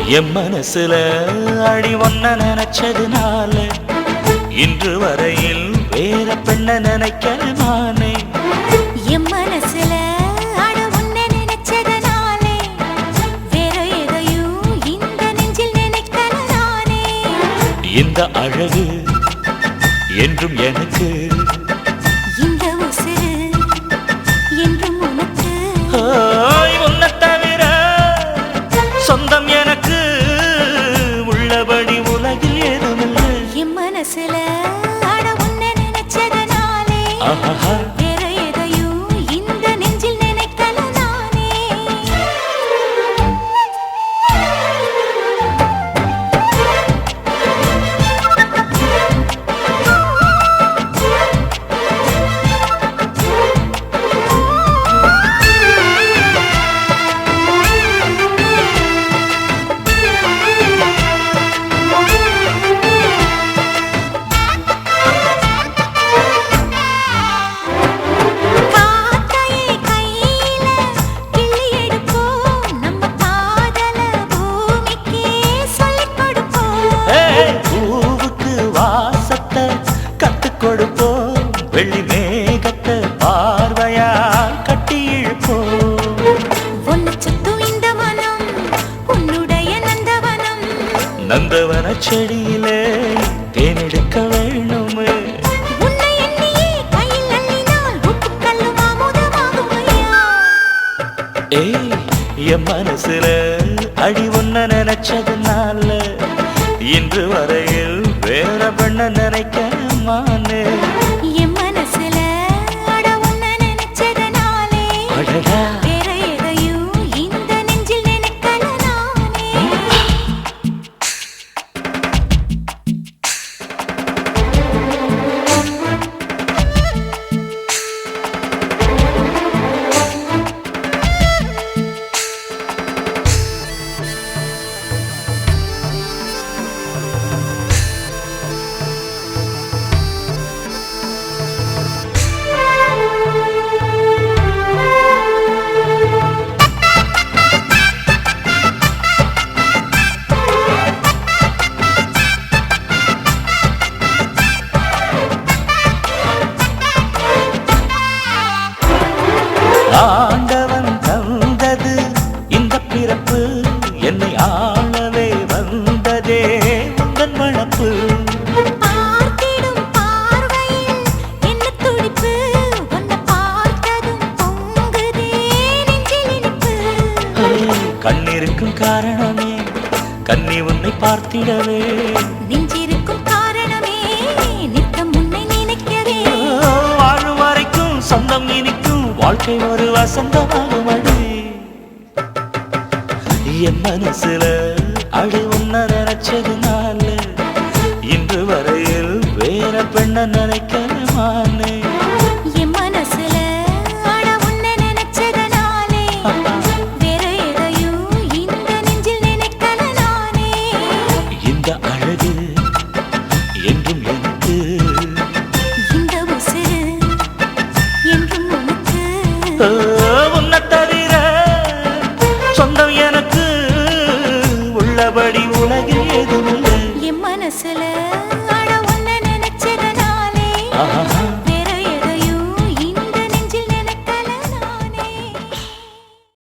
என் மனசுல அடி ஒன்ன நினைச்சதுனால இன்று வரையில் வேற பெண்ண நினைக்கிறமானே. என் மனசுல அட உன்ன நினைச்சதுனாலே வேற எதையும் இந்த நெஞ்சில் நினைக்கல நானே. இந்த அழகு என்றும் எனக்கு, இந்த உசுரு என்றும் உனக்கு. உன்னை தவிர சொந்தம் எனக்கு உள்ளபடி உலகில் ஏதுமில்லை. என் மனசுல அட உன்ன நினைச்சதுனாலே வேற எதையும் இந்த நெஞ்சில் நினைக்கல நானே. கொடுப்போம் வெள்ளி மேகத்தை பார்வையா கட்டி இழுப்போம். ஒன்னு சுத்தும் இந்த மனம் உன்னுடைய நந்தவனம். நந்தவன செடியிலே தேனெடுக்க வேணுமே. உன்னை எண்ணியே கையில் அள்ளினால் உப்புக்கல்லும் அமுதமாகுமையா. என் மனசுல அடி ஒன்ன நினைச்சதுனால இன்று வரையில் வேற பெண்ண நினைக்கமானே. என் மனசுல அட உன்ன நினைச்சதுனாலே வேற எதையும் இந்த நெஞ்சில் நினைக்கல நானே. ஆண்டவன் தந்தது இந்த பிறப்பு, என்னை ஆளவே வந்ததே உந்தன் வளப்பு. பார்த்திடும் பார்வையில் என்ன துடிப்பு, உன்னை பார்த்ததும் பொங்குதே நெஞ்சில் இனிப்பு. கண்ணிருக்கும் காரணமே கண்ணி உன்னை பார்த்திடவே, நெஞ்சிருக்கும் காரணமே நித்தம் உன்னை நினைக்கவே. வாழும் வரைக்கும் சொந்தம் இனிக்கும் வாழ்க்கை ஒரு வசந்தமாகும் அடி. என் மனசுல அடி உன்ன நினைச்சதுனால இன்று வரையில் வேற பெண்ண நினைக்கிறமானே. என் மனசுல அட உன்னை நினைச்சதுனாலே வேற எதையும் இந்த நெஞ்சில் நினைக்கல நானே. இந்த அழகு என்றும் எனக்கு, இந்த உசுரு என்றும் உனக்கு. உன்னை தவிர சொந்தம் எனக்கு உள்ளபடி உலகில் ஏதுமில்லை. என் மனசுல